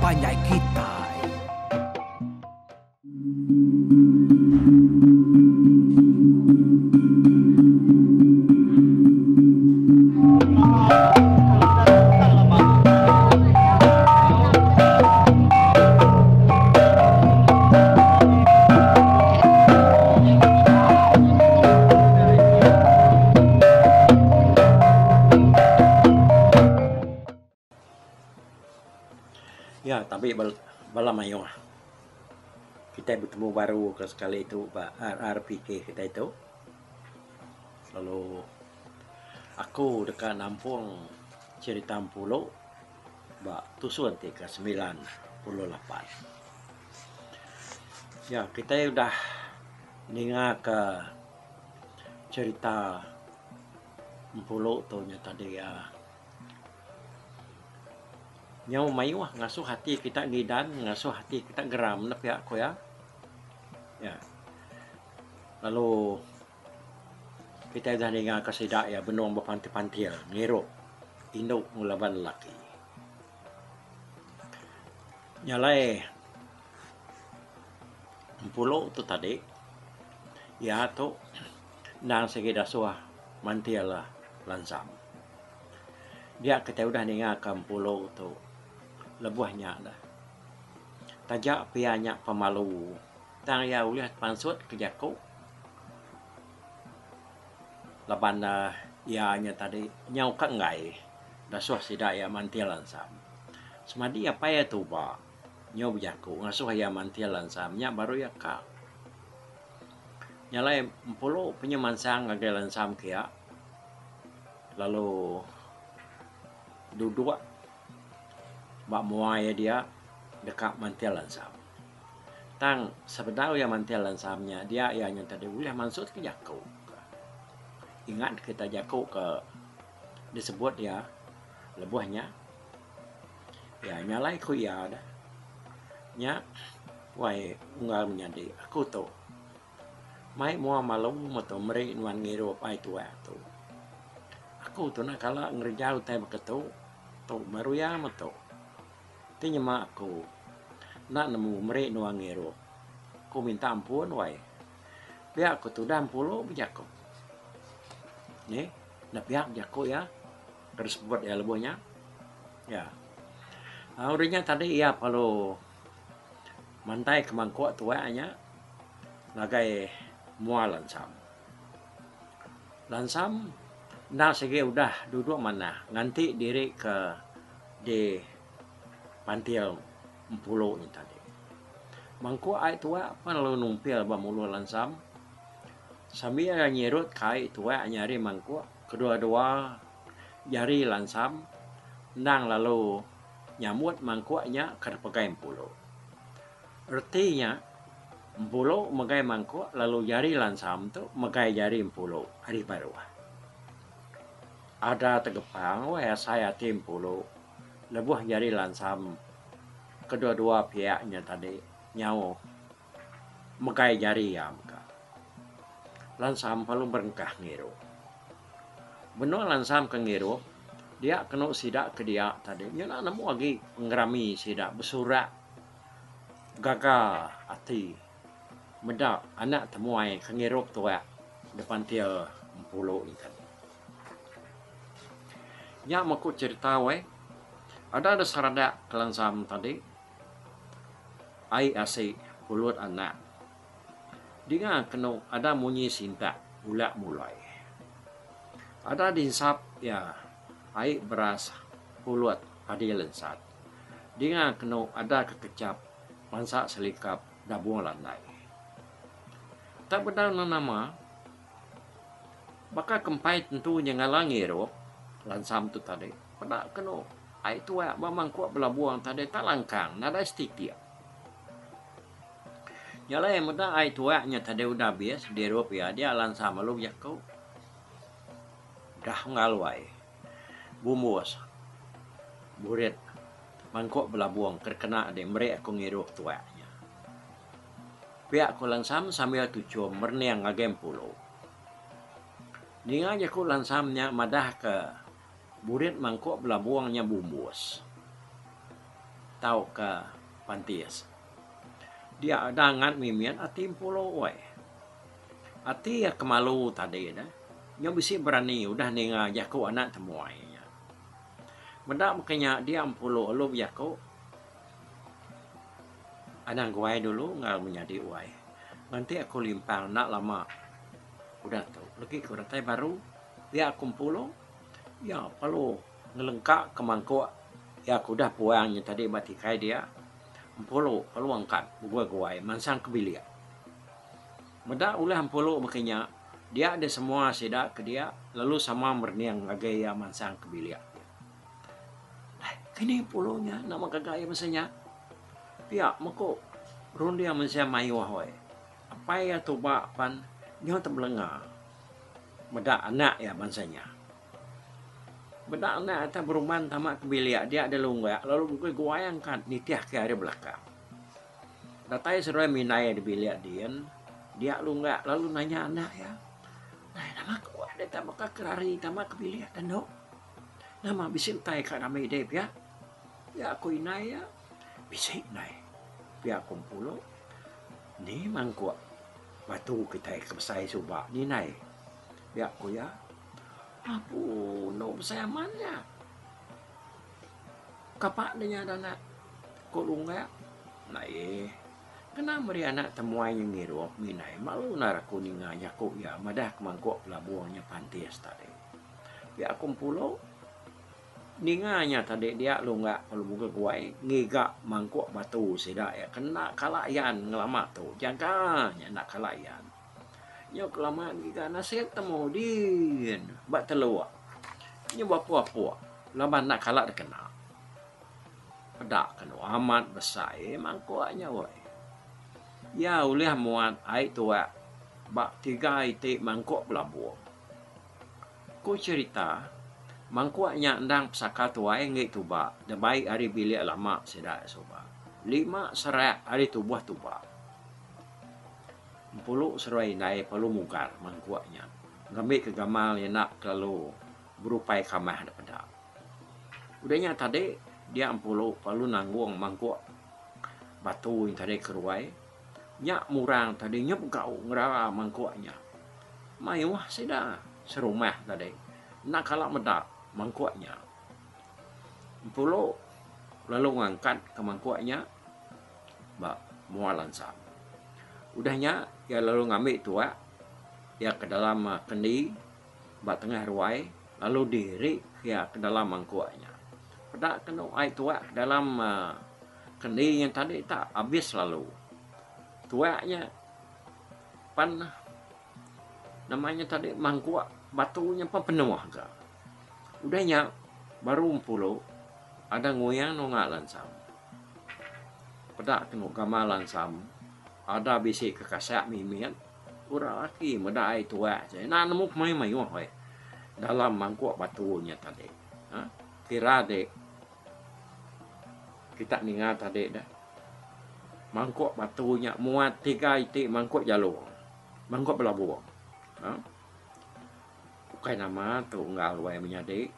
banyak kita. Ya, tapi bala mayo kita bertemu baru ke sekali itu RRPK kita itu. Lalu aku dekat Nampung cerita Pulau tusun ke 98. Ya, kita udah dengar ke cerita Pulau tu nya tadi ya. Nyau mayu ngasuh hati kita ngidan, ngasuh hati kita geram na pihak ko ya. Ya. Lalu kita dah dengar kasidak ya benuang berpantil-pantil, ngiro, induk ngulaban laki. Nyalai pulau tu tadi, ya tu nang segi dasuah mantil lah lansam. Dia kita udah dengar ke pulau tu lebuhnya dah. Tajak pianya pemalu. Tang ya ulihat pansut kejaku. Laban ianya tadi nyau kak ngai. Dasuh sida ya mantil lansam. Semadi apa ya tu ba? Nyau bejaku ngasuh ya mantil lansam nya baru ya kak. Nyalai pulau punya mansang ngagai lansam kia. Lalu duduk bak muai dia dekat mantil lansam. Tang sebenarnya mantil lansamnya dia ianya tadi boleh maksud ke jaku. Ingat kita jaku ke disebut ya lebuhnya. Ya nyalai ku ya dah. Nya wai unggal menyadi aku tu. Mai mua malung moto meri nuan ngiro pai tua tu. Aku tu nak kala ngerjau tai beketu tu baru ya moto. Tinya mak aku nak nemu meri nuang ngero. Aku minta ampun wai. Pihak aku tu dah 10 berjaku. Ni, nak pihak jaku ya. Terus buat ya lebuhnya. Ya. Udah tadi ya kalau mantai ke mangkuk tuanya nagai mua lansam. Lansam nak segi udah duduk mana nganti diri ke di pantil pulau ni tadi. Mangku ai tua pan lalu numpil ba mulu lansam. Sambil nyerut kai tua nyari mangku kedua-dua jari lansam nang lalu nyamut mangkunya ke pakai pulau. Artinya pulau magai mangku lalu jari lansam tu magai jari pulau hari baru. Ada tegepang wah saya tim pulau lebuh jari lansam kedua-dua pihaknya tadi nyawa megai jari ya muka lansam palu berengkah ngiro benar lansam ke ngiro dia kena sidak ke dia tadi nyana nemu lagi ngerami sidak besurak gagal hati medak anak temuai ke ngiro tua depan dia pulau ni tadi nya maku cerita we ada sarada ke lansam tadi ai asik pulut anak. Dia kena ada munyi sinta ulak mulai. Ada dinsap ya ai beras pulut padi lensat. Dia kena ada kekecap mansak selikap dabung landai. Tak benar nama maka kempai tentu ngalangi ro lansam tu tadi. Pada kena ai tua mamang kuat belabuang tadi tak langkang nada stik dia. Nyala yang muda ai tuanya tadi udah bias di Eropa dia lansam malu ya kau. Dah ngalwai. Bumus. Burit. Mangkok belabuang terkena ada mereka aku ngiruh tuanya. Pihak ku lansam sambil tujuh merniang ngagem pulau. Dia aja ku lansamnya madah ke burit mangkok belabuangnya bumus. tau ke Pantias. Dia dangan mimian ati pulo wai. Ati ya kemalu tadi dah. Nyo bisi berani udah ninga jaku anak temuainya. Benda makanya dia pulo lu jaku. Anang guai dulu ngal menjadi uai. Nanti aku limpang nak lama. Udah tuh, lagi ke rantai baru. Dia kumpulo. Ya perlu ngelengkak ke mangkuk. Ya aku dah puangnya tadi mati kai dia. Pulo perlu angkat guai mansang kebilia. Meda ulah pulo makanya dia ada semua sedak ke dia lalu sama merniang gaya mansang kebilia. Kini pulonya nama kagaya masanya. Pia mako rundi yang masih mayu hoy. Apa ya tuba pan nyo tebelenga. Meda anak ya mansanya. Benda anak atas beruman tamak kebilia dia ada lunggak lalu gue goyangkan nitiah ke area belakang. Datai seruai minai di bilik dia lunggak lalu nanya anak ya. Nah nama kau ada tamak kerari tamak kebilia dan no. Nama bisin tai kan nama ide ya. Ya aku inai ya. Bisik nai. Pia kumpulo. Ni mangkuk batu kita kebesai subak ni nai. Pia aku ya. Apu no sayamannya. Kapak dia dana ko lunga. Nah kena meri anak temuai yang ngiru minai malu nara kuninganya ko ya madah kemangkok pelabuhannya Pantias tadi. Ya kumpulo ninganya tadi dia lunga kalau buka guai ngiga mangkok batu sida ya kena kalayan ngelama tu jangkanya nak kalayan. Nyo kelamaan giga nasib temu din bak telua. Nyo bapua-pua. Laban nak kalak kena. Pedak kena amat besar mangkuaknya woi. Ya ulih muat ai tua bak 3 itik mangkuk belabuh. Ku cerita mangkuaknya ndang pesaka tuai ngi tuba. Da baik hari bilik lama sedak soba. 5 serak hari tubuh tuba. Pulu serai naik perlu mungkar mangkuaknya. Ngambil ke gamal yang nak kalau berupai kamah daripada. Udahnya tadi dia pulu perlu nanggung mangkuak batu yang tadi keruai. Nyak murang tadi nyep kau ngerara mangkuaknya. Mayuah sida serumah tadi. Nak kalak medak mangkuaknya. Pulu lalu ngangkat ke mangkuaknya. Bak mualan sah. Udahnya ya lalu ngambil tua ya ke dalam kendi bak tengah ruai lalu diri ya ke dalam mangkuaknya. Pedak kena air tua ke dalam kendi yang tadi tak habis lalu. Tuaknya pan namanya tadi mangkuak batunya pan penuh agak. Udahnya baru 10 ada ngoyang nongak lansam. Pedak kena gamal lansam. Ada bisi kekasak mimian urang laki medai tua je na nemu mai hoy dalam mangkuk batunya tadi kira dek kita ninga tadi dah mangkuk batunya muat 3 itik mangkuk jalur mangkuk belabuh bukan nama tu nggal wai menyadik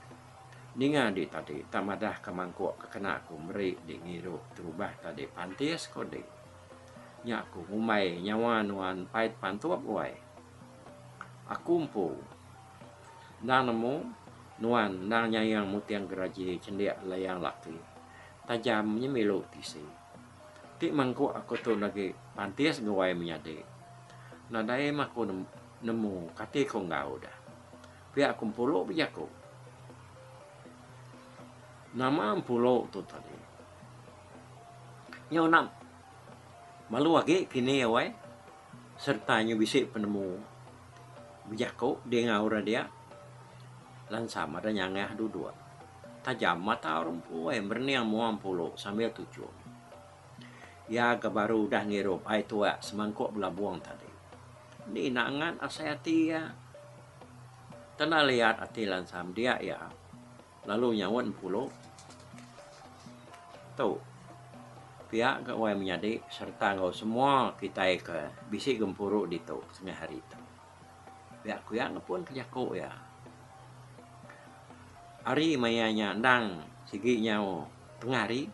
ninga di tadi tamadah ke mangkuk kena aku meri di ngiru terubah tadi Pantias kode nyaku umai nyawa nuan pait pantuap wai. Aku mpu. Nang nemu nuan nang nyayang mutiang geraji cendiak layang laki. Tajamnya melu tisi. Tik mangku aku tu lagi Pantias gawai menyade. Nadai maku nemu kati ko ngau dah. Pihak kumpulo bijaku. Nama pulau tu tadi. Nyo nam malu lagi kini ya wai sertanya bisik penemu bijako dia ngaura dia lansam ada nyangah dua tajam mata orang puai berniang muam pulo sambil tujuh ya kebaru dah ngirup ai tua semangkuk belabuang tadi ni nangan asayati ya tanah lihat ati lansam dia ya lalu nyawan pulo tahu pihak ke wai menjadi serta ngau semua kita ke bisi gempuruk di tu setengah hari itu. Pihak ku yang pun kejaku ya. Hari mayanya ndang sigi nyau tengah hari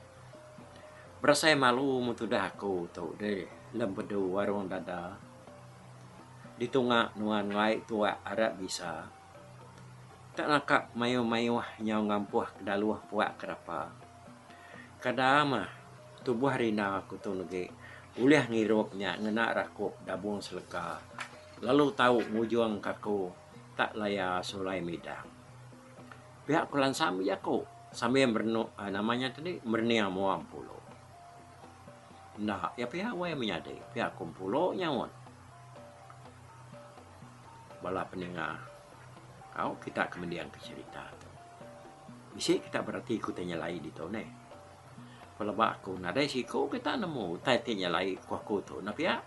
Perasai malu mutudah aku tu deh lempedu warung dada. Di tunga nuan ngai tua Arab bisa. Tak nakak mayu-mayu nyau ngampuh kedaluah puak kerapa. Kadama tubuh rina aku tu nege. Uliah ngirupnya ngena rakup dabung seleka. Lalu tahu mujuang kaku tak laya sulai midang. Pihak kulan sami aku sambil namanya tadi mernia muam pulo. Nah, ya pihak wai menyadai pihak kumpulo nyawon. Bala pendengar, kau kita kemudian ke cerita tu. Bisa kita berarti ikutnya lain di tu ne. Kalau aku nadai siku kita nemu taitinya lain kuaku tu. Nah pihak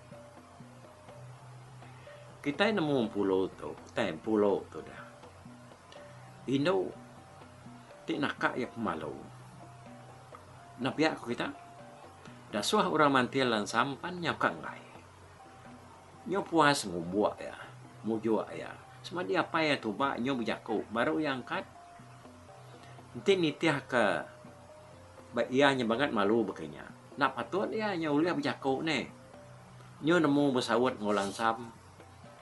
kita nemu pulau tu, pulau tu dah. Indo ti nakak ya pemalu. Nah pihak kita dah suah orang mantil lan sampan nyakak ngai. Nyo puas ngubuak ya, mujua ya. Sama dia apa ya tu bak nyo berjaku baru yang kat. Nanti nitiah ke ianya banget malu bekenya. Nak patut ya nyo uliah berjaku ne. Nyo nemu bersawat ngolan sam.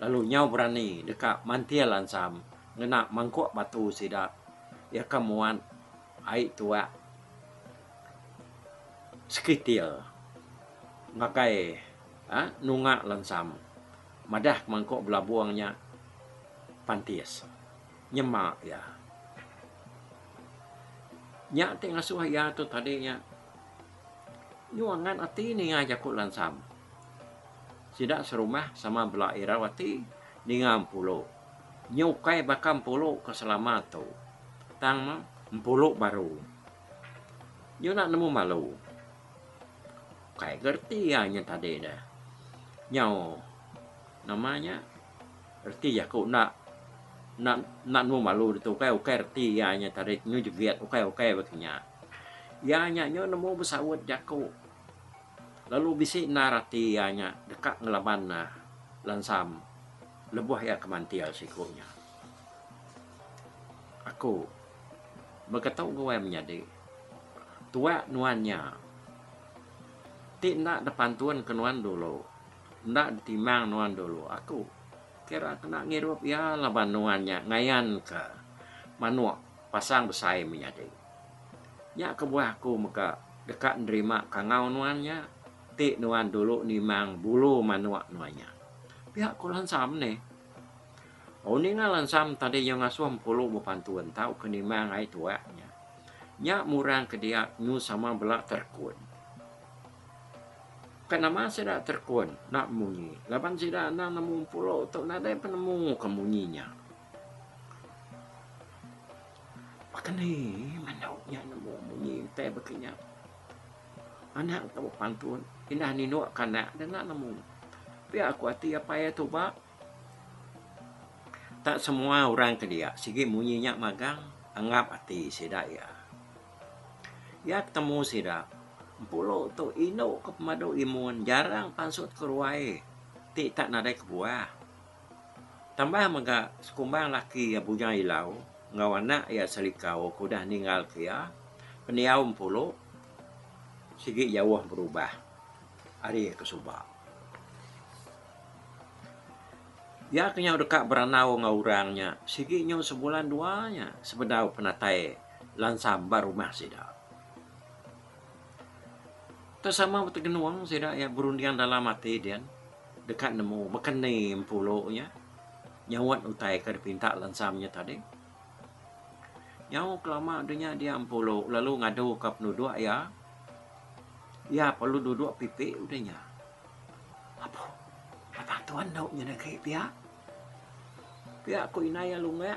Lalu nyo berani dekat mantil lan sam. Ngena mangkuk batu sidak. Ya kamuan ai tua sekitil ngakai nunga lansam madah mangkok belabuangnya pantis nyemak ya nya tengah suah ya tu tadinya nyuangan ati ni ngajakut lansam sidak serumah sama bela irawati ningam pulo nyukai bakam pulo keselamat tu tang pulo baru nyo nak nemu malu kayak gerti ya nya tadi dah. Nyau namanya gerti ya kau nak nu malu itu kayak gerti ya nya tadi nyu jegiat oke begini. Ya nya nyu nemu bersawat jaku. Lalu bisi narati ya nya dekat ngelaban nah lansam lebuh ya kemantial sikunya. Aku berkatau gue menyadi tua nuannya ti nak depan tuan kenuan dulu nak ditimang nuan dulu aku kira kena ngirup ya laban nuannya ngayan ke manuak pasang besai menyadi nya kebuah aku maka dekat nerima kangau nuannya ti nuan dulu nimang bulu manuak nuannya pihak kulan sam ne ni ngalan sam tadi yang ngasuam puluh bupantuan tahu kenimang ai tuanya nya murang ke dia nyu sama belak terkun. Kenapa saya terkun nak munyi. Lapan saya nak nemu pulau tu nak ada penemu kemunyinya. Pakai ni manaunya nemu munyi teh begini. Anak tahu pantun indah nino kanak dan nak nemu. Tapi aku hati apa ya tu bak. Tak semua orang ke dia. Sigi munyinya magang anggap hati sedaya. Ya ketemu sedak. Pulau tu ino ke pemadu imun jarang pansut keruai. Ti tak nadai kebuah. Tambah maga sekumbang laki ya punya ilau. Ngawana ya selikau kudah ninggal kia. Peniau pulau. Sigi jauh berubah. Hari kesubah. Ya kenyau dekat beranau ngaurangnya. Sigi nyo sebulan duanya. Sebedau penatai lansam baru rumah sedak. Tersama bertegenuang saya ya berundian dalam hati dia dekat nemu mekenim pulaunya nyawat utai ke pinta lansamnya tadi nyaw kelama dunia dia pulau lalu ngadu ke penduduk ya perlu duduk pipi udahnya apa tuan dauknya kayak pihak aku inaya lunga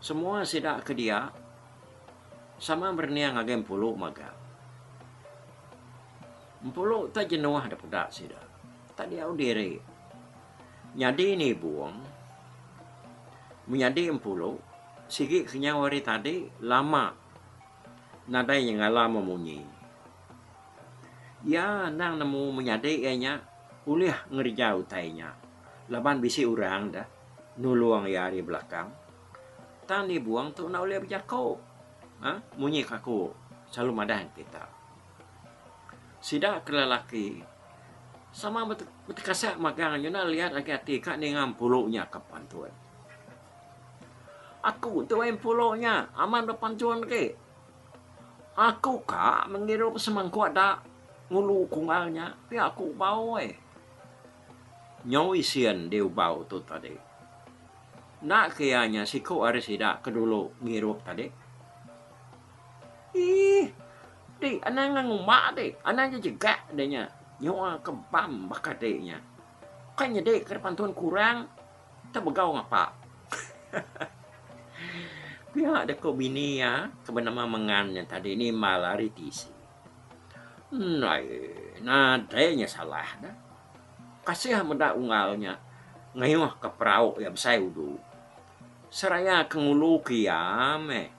semua sidak ke dia sama berniang ngagem pulau maga Pulau tak jenuh ada pedak sida. Tak dia diri. Nyadi ni buang. Menyadi pulau. Sigi kenyawari tadi lama. Nadai yang lama munyi. Ya nang nemu menyadi ianya uliah ngerjau tainya. Laban bisi urang dah. Nuluang ya di belakang. Tani buang tu nak uliah berjaku. Munyi kaku. Selalu madan kita. sida kelalaki sama betekasak magang yuna lihat lagi hati kak dengan puluhnya kapan tuan. Aku tuan puluhnya aman depan tuan ke. Aku kak menghirup semangkuk dak ngulu kungalnya, tapi aku bau Nyaw isian dia bau tu tadi. Nak kayaknya si ko ada sida kedulu ngirup tadi. Ih, di anang ngumak di, anang juga denya. Nyawa kebam bakadenya. Kayaknya dek ke depan tuan kurang, tak begau ngapa. Pihak ada ko bini ya, kebenama mengannya tadi ini malah ritisi. Nah, dayanya salah dah. Kasih menda ungalnya, ngayuh ke perahu ya besai udu. Seraya kengulu kiame.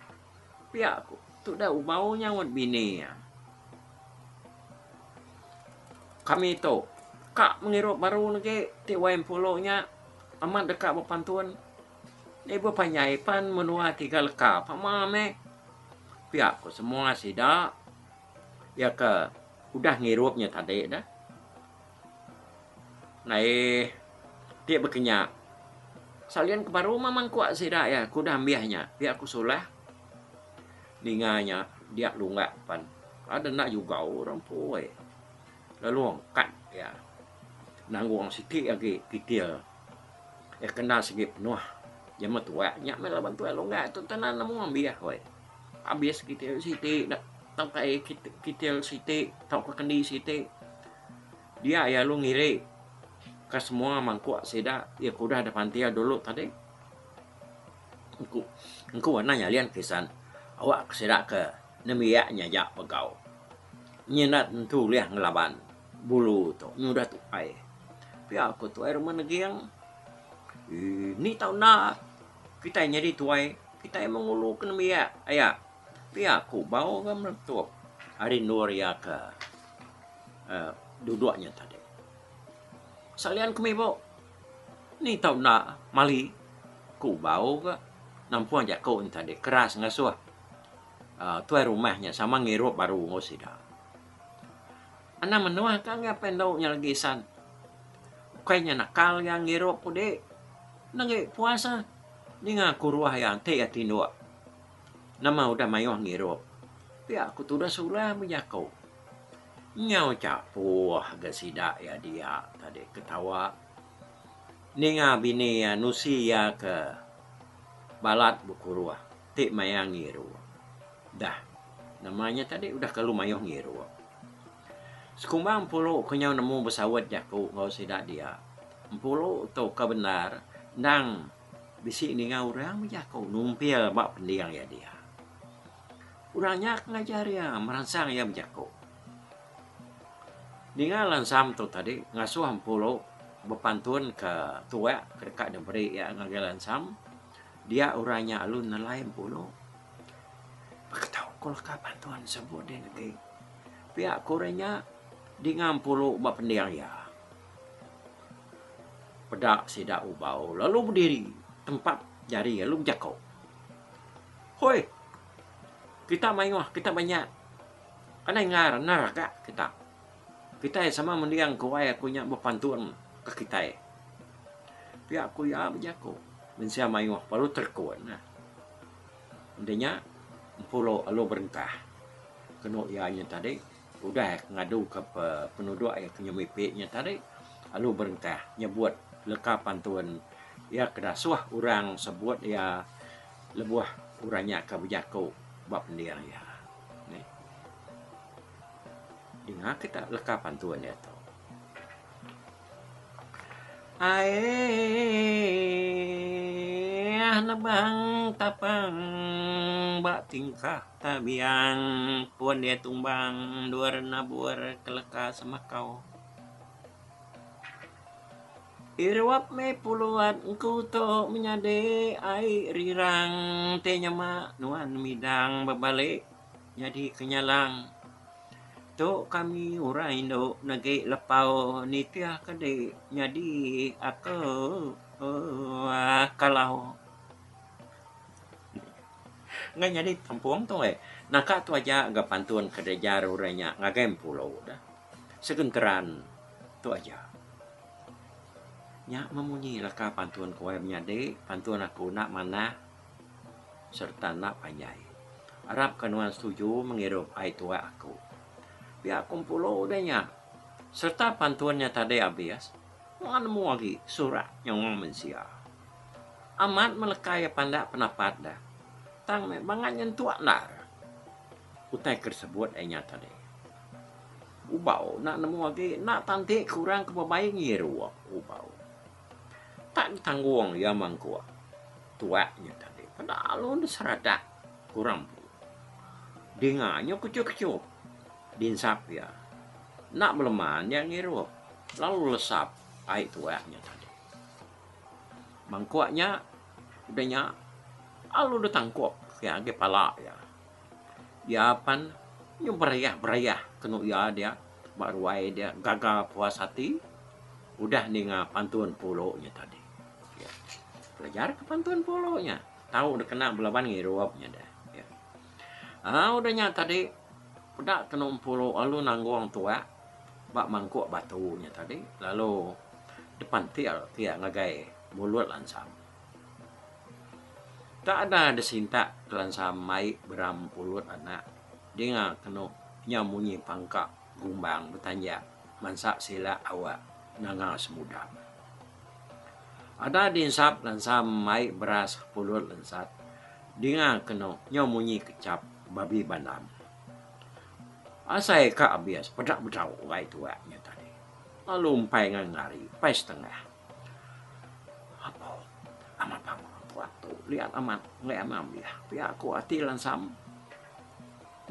Pihakku, tu dah ubaunya wat bini ya. Kami tu, kak mengirup baru lagi, tiwain pulaunya, amat dekat berpantuan. Ibu panyaipan menua tiga lekap, pamame. Pihakku semua sida, ya ke, udah ngirupnya tadi dah. Nah, dia berkenyak. Salian ke baru mamang kuat sida ya, kuda ambiahnya. Pihakku sulah, ninganya dia lunggak pan. Ada nak juga orang puai. Lalu angkat ya. Nanggung sikit lagi kitil. Kena sikit penuh. Jama tua nyak mela bantu lunggak tu tanan namu ambiah we. Habis kitil sitik nak tau kai kitil sitik, tau ke kendi sitik. Dia ya lu ngiri ke semua mangkuk sida ya kuda ada pantia dulu tadi. Engku nanya lian kisan. Awak sida ke nemiaknya jak pegau. Nyenat tentu liah ngelaban bulu tu nyudah tu ai. Pi aku tu air menegiang. Ni tau na kita nyari tuai kita emang ngulu kena miak ayah. Pi aku bau ke meretup. Hari nur ya ke duduknya tadi. Salian kami bau. Ni tau na mali ku bau ke nampuan jakau tadi keras ngasuh. Tuai rumahnya sama ngirup baru ngosida. Anak menua kan ngapain daunnya lagi san. Kayaknya nakal yang ngirup udah nanti puasa. Ni ngaku ruah yang te atindua. Nama udah mayuh ngirup. Tapi aku tu dah sulah menjakau. Nyau capuh gasida ya dia tadi ketawa. Ni bini ya nusi ya ke balat buku ruah. Te mayang ngirup. Dah. Namanya tadi udah kalau mayuh ngirup. Sekumbang pulau kenyau nemu bersawat jaku ngau sidak dia. Pulau tu kebenar nang bisi ni ngau orang menjaku numpil bak pendiang ya dia. Urangnya ngajar ya merangsang ya menjaku. Ningalan sam tu tadi ngasuh pulau berpantun ke tua ke dekat deberi ya ngagalan sam. Dia orangnya alun nelayan pulau. Berketahu kalau kapan tuan sebut dia nanti. Pihak korenya di ngampulu bak pendiang ya. Pedak sidak ubau lalu berdiri tempat jari lalu jakau. Hoi, kita mayuh kita banyak. Karena ngar naraka kita. Kita sama mendiang kuai akunya berpantun ke kita. Pihak aku ya berjakau. Mensia mayuh baru terkuat nah. Intinya pulau lalu berentah. Kena ianya tadi udah ngadu ke penduduk yang kenyemipiknya tadi lalu berentah nyebut lekapan tuan ya kedasuh orang sebut ya lebuah orangnya ke berjakau bab pendiang ya ni dengar kita lekapan tuan ya tu nabang tapang bak tingkah tabiang puan dia tumbang duar nabur keleka sama kau irwap me puluhan engkau to menyade ai rirang tenya ma nuan midang babalik jadi kenyalang to kami urai Indo nage lepau nitia kade jadi aku kalau nggak jadi kampung tu naka tu aja agak pantun kerja rurenya ngagem pulau dah segenteran tu aja. Nya memunyi laka pantun kowe menyade, pantun aku nak mana serta nak panjai. Harap kanuan setuju menghirup ai tua aku. Pihak kumpulo udahnya. Serta pantuannya tadi habis. Mau nemu lagi surat yang mensia. Amat melekai pandak pendapat dah. Tang bangan yang tua nar. Utai tersebut enya tadi. Ubau nak nemu lagi nak tantik kurang kebabayan ngiru ubau. Tak ditanggung ya mangkua. Tuanya tadi. Padahal udah seradak kurang. Denganya kecup-kecup. Dinsap ya. Nak meleman yang ngiru. Lalu lesap air tuanya tadi. Mangkuaknya udahnya lalu udah tangkuk ya kepala ya. Ya pan yang berayah kena ya dia baru dia gagal puas hati. Udah ninga pantun polonya tadi. Ya. Belajar ke pantun polonya. Tahu udah kena belaban ngiruapnya dah. Ya. Udahnya tadi udah kena polo lalu nanggung tua. Bak mangkuk batunya tadi. Lalu depan tial kia ngagai mulut lansam. Tak ada desinta lansam mai beram pulut anak. Dia kena nyamunyi pangkak gumbang bertanya. Mansak sila awak nanga semudah. Ada dinsap lansam mai beras pulut lansat. Dia kena nyamunyi kecap babi bandam. Asai ka abias pedak betau wai tuanya tadi. Lalu umpai ngari, pai setengah. Apa? Amat bangun waktu lihat amat ngeamam ya. Pihak aku hati lansam.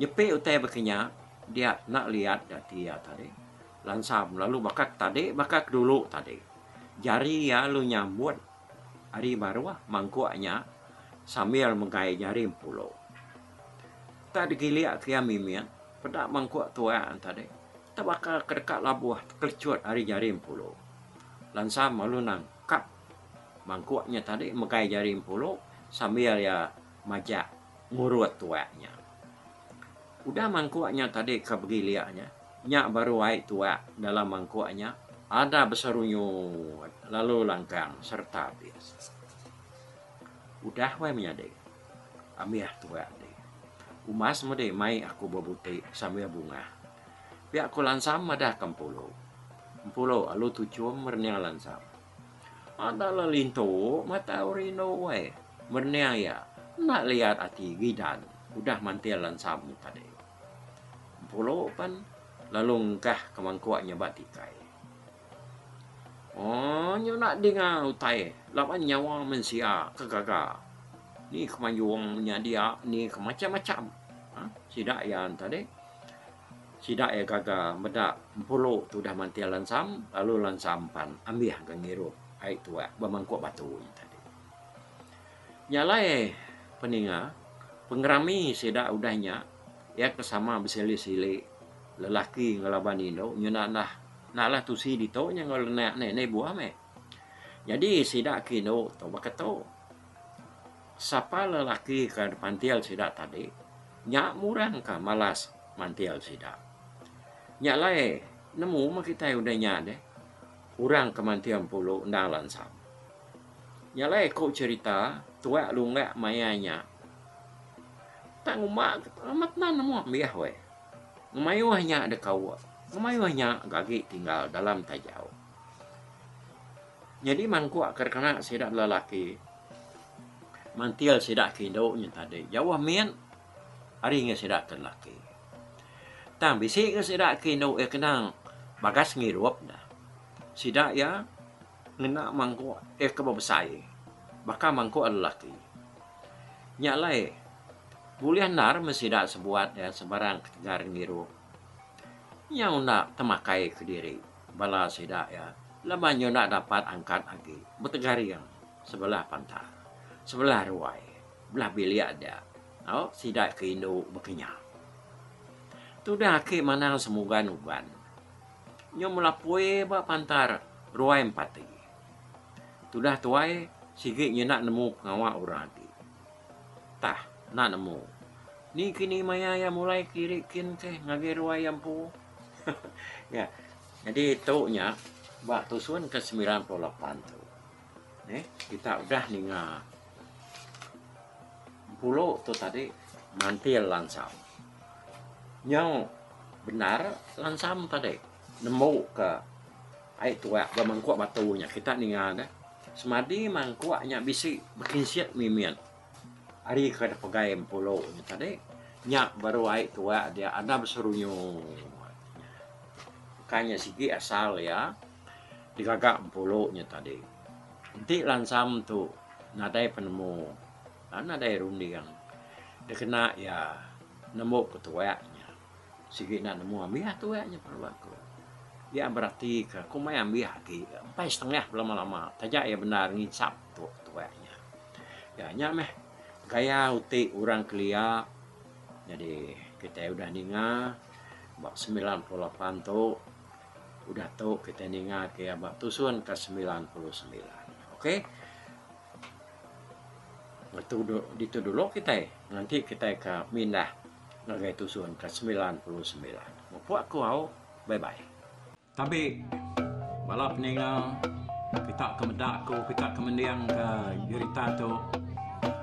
Nyepe utai berkenya dia nak lihat dia tadi. Lansam lalu bakak dulu tadi. Jari ya lu nyambut hari baru mangkuaknya sambil mengkai jari pulau. Tak digiliak kia mimian. Pedak mangkuk tua tadi. Tak bakal kedekat labuh kecut hari jari pulau. Lansam malu nang kap mangkuknya tadi mengkai jari pulau sambil ya majak ngurut tuanya. Udah mangkuknya tadi kebegiliaknya. Nyak baru waik tua dalam mangkuknya. Ada beserunyut. Lalu langkang serta habis. Udah wae menyade. Ambil tua deh. Umas mode mai aku bebuti sambil bunga. Pihak aku lansam madah kempulo. Kempulo alu tujuan mernia lansam. Ada lalinto mata urino wae. Mernia ya. Nak lihat ati gidan. Udah mantil lansam tadi. Kempulo pan lalu ngkah kemangkuaknya batikai. Oh, nyo nak dengar utai. Lapan nyawa mensia kegaga. Ni kemayuangnya dia, ni macam-macam. Sidak yang tadi. Sidak ya gaga medak puluh tu dah mantil lansam, lalu lansam pan ambil gangiru air tua bermangkuk batu tadi. Nyalai peninga pengerami sidak udahnya ya kesama bersili-sili lelaki ngelaban indo nyuna nah tusi dito nya ngol nenek buah me. Jadi sidak kino to bakato. Sapa lelaki ke pantial sidak tadi, nyak murang ka malas mantial sidak. Nyak lae nemu mah kita udah nyak deh. Urang ke mantial puluh ndang lansam. Nyak lae kau cerita tua lunga mayanya. Tak ngumak amat nan nemu biah we. Ngumayuhnya ada kau. Ngumayuhnya gagi tinggal dalam tajau. Jadi mangkuk kerana sidak lelaki. Mantil sidak kindo nya tadi. Jauh mien hari nge sidak lelaki. Tang bisi nge sidak kindo kenang bagas ngirup dah. Sidak ya ngena mangkuk kebabesai. Baka mangkuk lelaki. Nyak lai boleh nar mesidak sebuat ya sebarang ketegar ngirup. Yang nak temakai ke diri bala sidak ya. Labanyo nak dapat angkat lagi. Bertegari yang sebelah pantar. Sebelah ruai. Belah bilik ada. Oh, sidak ke Indo berkenyang. Tu dah ke mana semugan-ugan. Nyo melapui ba pantar ruai empati. Tu dah tuai sikit nyo nak nemu pengawak orang lagi. Tah, nak nemu. Ni kini maya yang mulai kirikin ke ngagi ruai yang pu. Ya, jadi itu nya waktu suan ke 98 tuh. Kita udah ninga pulau tuh tadi mantil lansam. Yang benar lansam tadi nemu ke ai tua mangkuk batunya kita ninga dah. Semadi mangkuaknya bisi bikin siat mimian. Hari ke pegai pulau tadi nya baru ai tua dia ada berserunyu. Makanya sigi asal ya digagak pulau-nya tadi. Nanti lansam tuh nadai penemu, nadai runding dia kena ya nemu ketuanya. Sigi nak nemu ambil tuanya perlaku. Dia berarti ke kumai ambil lagi 4,5 lama-lama. Tajak ya benar ngisap tuh tuanya. Ya nyameh gaya uti orang kelia. Jadi kita udah ninga bak 98 tuh udah tahu kita ninga ke abah tusun ke 99. Oke. Itu dulu kita nanti kita ke mindah ngagai tusun ke 99. Mau aku au bye bye. Tapi balap ninga kita kemedak ko kita kemendiang ke jurita tu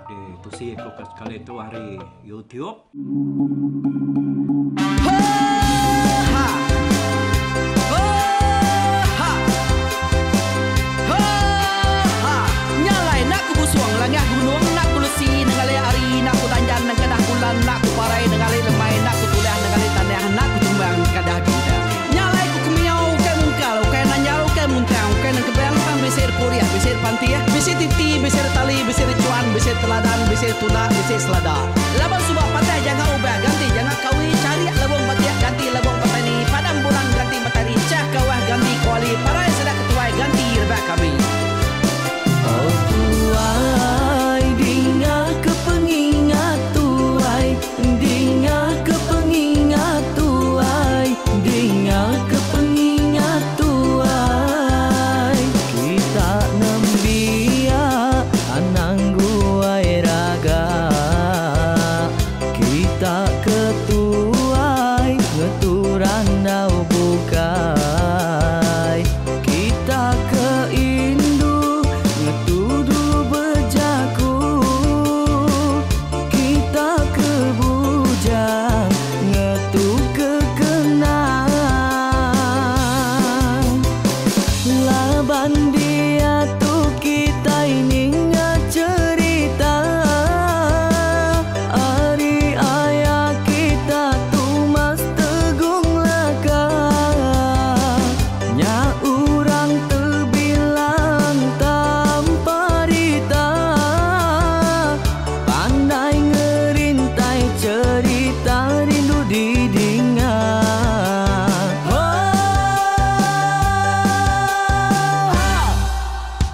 di tusi ko kali itu hari YouTube. Langah gunung nak kulusi nengali ari nak kutanjan nang kedah bulan nak kuparai nengali lemai nak kutulah nengali tanah nak kutumbang kadah kita nyalai ku kumiau ke mungkal ke nanyal ke muntang ke nang kebang pang besir puriah besir pantia besir titi besir tali besir cuan besir teladan besir tuna besir selada labang subak patah jangan ubah ganti jangan kawi cari labang patiak ganti labang petani padam bulan ganti matahari cah kawah ganti kuali parai sedak ketuai ganti rebah kami. Oh tuai dinga kepengingat tuai dinga kepengingat tuai dinga kepengingat tuai kita nembia anang guai raga kita ketuai ngeturan dau bukai kita keindu tuduh bejaku kita kebujang ngetu kekenang laban dia tuh kita ini cerita ari ayah kita tuh mas tegung laka nya urang terbilang pandai ngerintai cerita rindu didinga.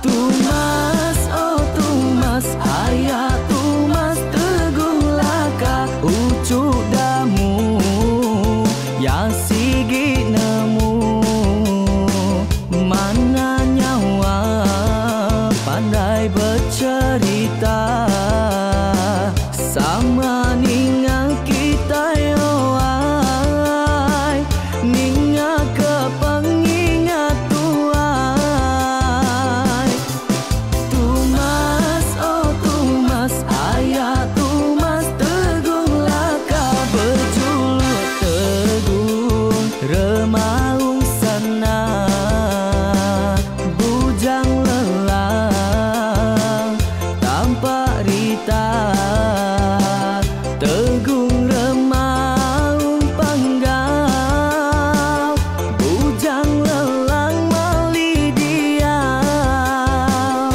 Tumas, oh tumas, ayah tumas teguh laka ucuk damu ya sigi nemu mana nyawa pandai bercerita sama ninga kita yoai ninga kepengingat tuai tumas oh tumas ayah tumas tegung laka berjuluk tegung remaung sana bujang lelang tanpa rita tegung remaung panggau bujang lelang mali diau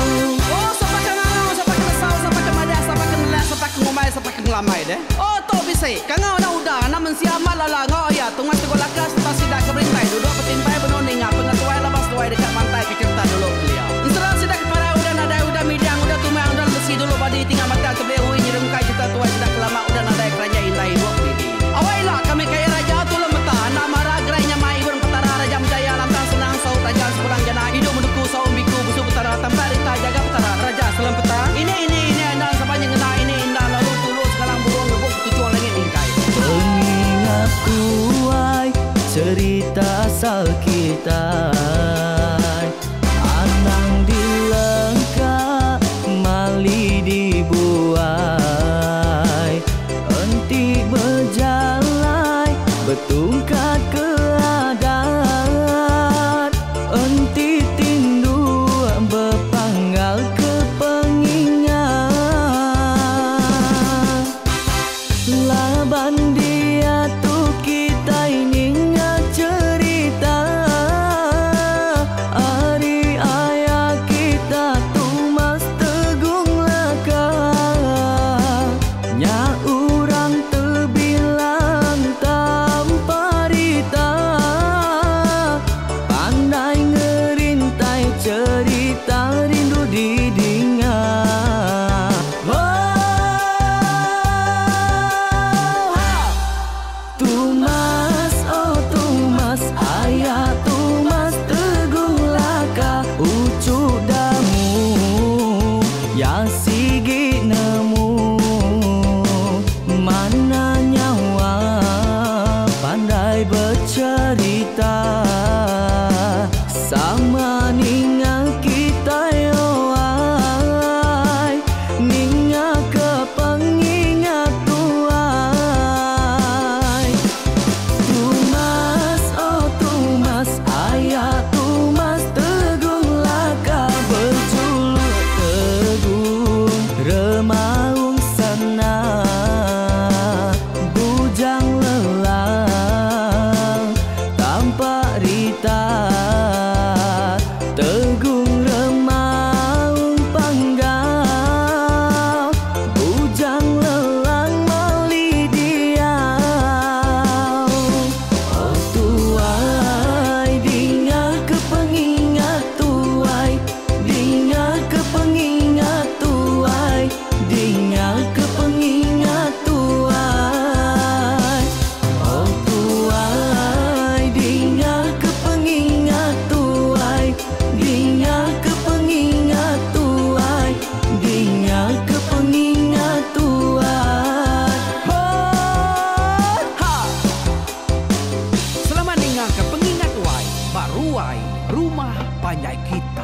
oh sampai kenal sampai kesal sampai kemadah sampai kenal sampai ngomai sampai ngelamai deh oh to bisa kangau na udah namun siapa lala ngau ya tungas tegol lakas pasti dah keberintai duduk petimpai benoning pengatuai labas tuai dekat mantai kecerita dulu beliau instruksi sidak para udah nada udah midang udah tumang udah besi dulu badi tinggal mata kebehui nyirum kai kita tuai sidak lama udah nada kerja indah ibu didi awailah kami kaya raja tu lemeta nak marah gerainya mai burung petara raja jaya lantang senang saut tajam sepulang jana hidup menduku saum biku busu petara tambah rita jaga petara raja selam peta ini anda sepanjang kena ini indah lalu tulus sekarang burung ngebuk tujuan langit ingkai pengingatku asal kita. Anang dilengkap mali dibuai, enti berjalan betungkat keadaan, enti tindu berpanggal ke pengingat. Laban dia tu kita ini cerita, hari ayah kita tu mas tegung laka, nya urang terbilang tanpa rita, pandai ngerintai cerita rindu didingat. Tumas, oh Tumas, ayah Tumas tegung laka, ucuk damu ya sigi nemu, mana nyawa pandai bercerita, sama ninga kita yoai, ninga ke pengingat tuai. Tumas, oh Tumas, ayah Tumas tegung laka, berjuluk tegung remaung sana, bujang lelang tanpa rita, tegung remaung panggal, bujang lelang mali diau. Oh tuai, dinga ke pengingat tuai, dinga ke pengingat tuai, dinga ke pengingat tuai. Oh tuai, dinga ke pengingat tuai, dinga ke pengingat tuai, dinga ke pengingat tuai. Oh, ha. Selamat dengar ke pengingat wai, baruai rumah panjai kita.